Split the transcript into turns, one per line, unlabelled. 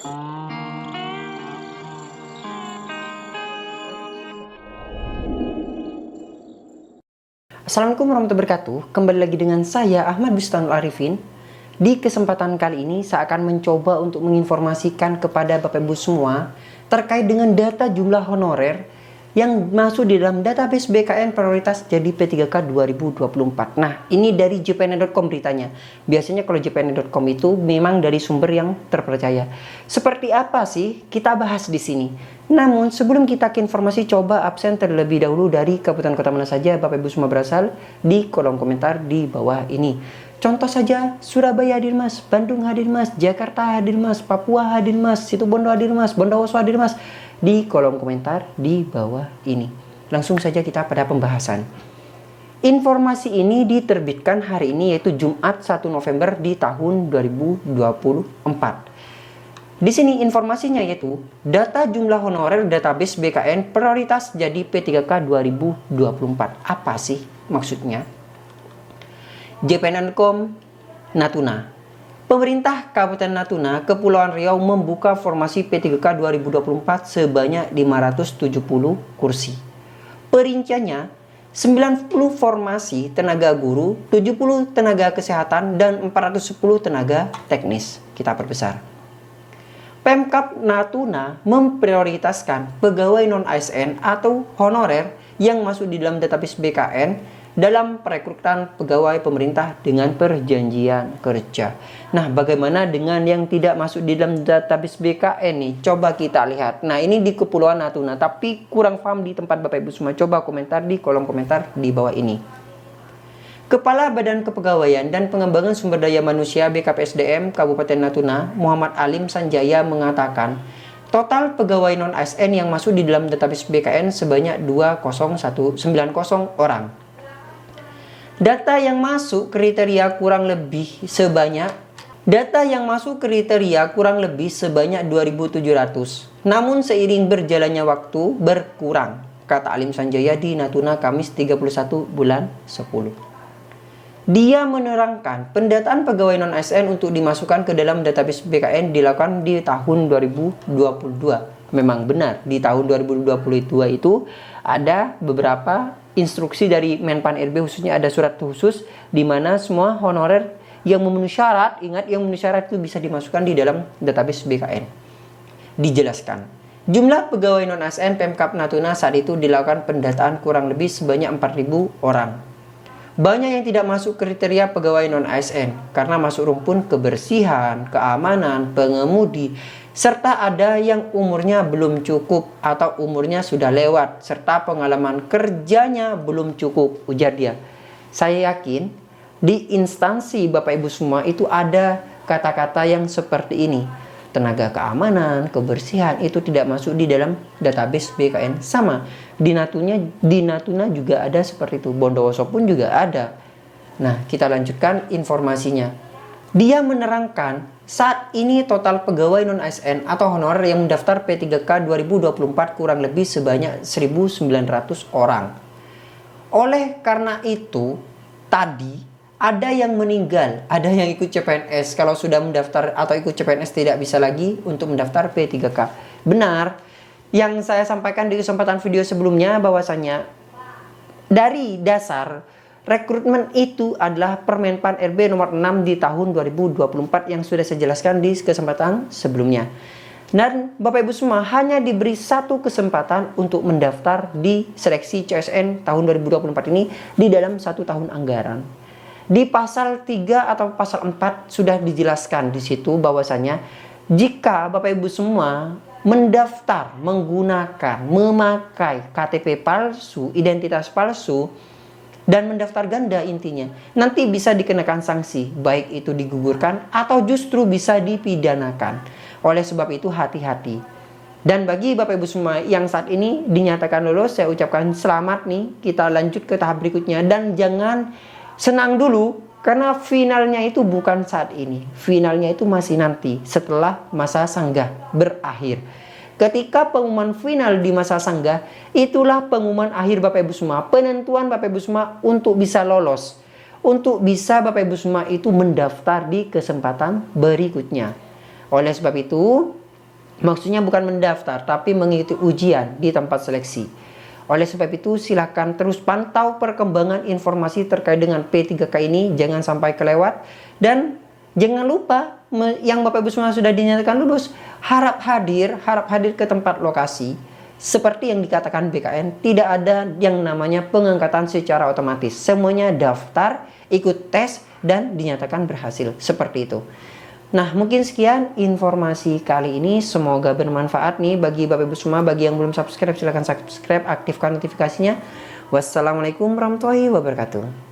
Assalamualaikum warahmatullahi wabarakatuh. Kembali lagi dengan saya Ahmad Bustanul Arifin. Di kesempatan kali ini saya akan mencoba untuk menginformasikan kepada Bapak Ibu semua terkait dengan data jumlah honorer yang masuk di dalam database BKN prioritas jadi P3K 2024. Nah, ini dari jpn.com beritanya. Biasanya kalau jpn.com itu memang dari sumber yang terpercaya. Seperti apa sih? Kita bahas di sini. Namun, sebelum kita ke informasi, coba absen terlebih dahulu dari kabupaten kota mana saja Bapak Ibu semua berasal di kolom komentar di bawah ini. Contoh saja, Surabaya hadir mas, Bandung hadir mas, Jakarta hadir mas, Papua hadir mas, Situbondo hadir mas, Bondowoso hadir mas, di kolom komentar di bawah ini. Langsung saja kita pada pembahasan. Informasi ini diterbitkan hari ini yaitu Jumat 1 November di tahun 2024. Di sini informasinya yaitu data jumlah honorer database BKN prioritas jadi P3K 2024. Apa sih maksudnya? jpn.com Natuna. Pemerintah Kabupaten Natuna, Kepulauan Riau membuka formasi P3K 2024 sebanyak 570 kursi. Perinciannya 90 formasi tenaga guru, 70 tenaga kesehatan, dan 410 tenaga teknis. Kita perbesar. Pemkab Natuna memprioritaskan pegawai non-ASN atau honorer yang masuk di dalam database BKN dalam perekrutan pegawai pemerintah dengan perjanjian kerja. Nah, bagaimana dengan yang tidak masuk di dalam database BKN nih? Coba kita lihat. Nah, ini di Kepulauan Natuna, tapi kurang paham di tempat Bapak Ibu semua. Coba komentar di kolom komentar di bawah ini. Kepala Badan Kepegawaian dan Pengembangan Sumber Daya Manusia BKPSDM Kabupaten Natuna, Muhammad Alim Sanjaya mengatakan, total pegawai non-ASN yang masuk di dalam database BKN sebanyak 20190 orang. Data yang masuk kriteria kurang lebih sebanyak 2.700. Namun seiring berjalannya waktu berkurang, kata Alim Sanjaya di Natuna Kamis 31 bulan 10. Dia menerangkan pendataan pegawai non-ASN untuk dimasukkan ke dalam database BKN dilakukan di tahun 2022. Memang benar, di tahun 2022 itu ada beberapa instruksi dari Menpan RB, khususnya ada surat khusus di mana semua honorer yang memenuhi syarat, ingat yang memenuhi syarat itu bisa dimasukkan di dalam database BKN. Dijelaskan, jumlah pegawai non-ASN Pemkab Natuna saat itu dilakukan pendataan kurang lebih sebanyak 4.000 orang. Banyak yang tidak masuk kriteria pegawai non-ASN karena masuk rumpun kebersihan, keamanan, pengemudi, serta ada yang umurnya belum cukup atau umurnya sudah lewat, serta pengalaman kerjanya belum cukup, ujar dia. Saya yakin di instansi Bapak Ibu semua itu ada kata-kata yang seperti ini. Tenaga keamanan, kebersihan itu tidak masuk di dalam database BKN. Sama, di Natuna juga ada seperti itu. Bondowoso pun juga ada. Nah, kita lanjutkan informasinya. Dia menerangkan saat ini total pegawai non-ASN atau honorer yang mendaftar P3K 2024 kurang lebih sebanyak 1.900 orang. Oleh karena itu, tadi ada yang meninggal, ada yang ikut CPNS. Kalau sudah mendaftar atau ikut CPNS tidak bisa lagi untuk mendaftar P3K. Benar, yang saya sampaikan di kesempatan video sebelumnya bahwasanya dari dasar rekrutmen itu adalah Permenpan RB nomor 6 di tahun 2024 yang sudah saya jelaskan di kesempatan sebelumnya. Dan Bapak Ibu semua hanya diberi satu kesempatan untuk mendaftar di seleksi CSN tahun 2024 ini di dalam satu tahun anggaran. Di pasal 3 atau pasal 4 sudah dijelaskan di situ bahwasanya jika Bapak Ibu semua mendaftar menggunakan, memakai KTP palsu, identitas palsu, dan mendaftar ganda intinya, nanti bisa dikenakan sanksi, baik itu digugurkan atau justru bisa dipidanakan. Oleh sebab itu hati-hati. Dan bagi Bapak Ibu semua yang saat ini dinyatakan lolos, saya ucapkan selamat nih, kita lanjut ke tahap berikutnya. Dan jangan senang dulu, karena finalnya itu bukan saat ini. Finalnya itu masih nanti, setelah masa sanggah berakhir. Ketika pengumuman final di masa sanggah, itulah pengumuman akhir Bapak Ibu semua. Penentuan Bapak Ibu semua untuk bisa lolos. Untuk bisa Bapak Ibu semua itu mendaftar di kesempatan berikutnya. Oleh sebab itu, Maksudnya bukan mendaftar, tapi mengikuti ujian di tempat seleksi. Oleh sebab itu, silakan terus pantau perkembangan informasi terkait dengan P3K ini, jangan sampai kelewat. Dan jangan lupa, yang Bapak Ibu semua sudah dinyatakan lulus, harap hadir ke tempat lokasi. Seperti yang dikatakan BKN, tidak ada yang namanya pengangkatan secara otomatis. Semuanya daftar, ikut tes, dan dinyatakan berhasil. Seperti itu. Nah, mungkin sekian informasi kali ini. Semoga bermanfaat nih bagi Bapak Ibu semua. Bagi yang belum subscribe, silahkan subscribe, aktifkan notifikasinya. Wassalamualaikum warahmatullahi wabarakatuh.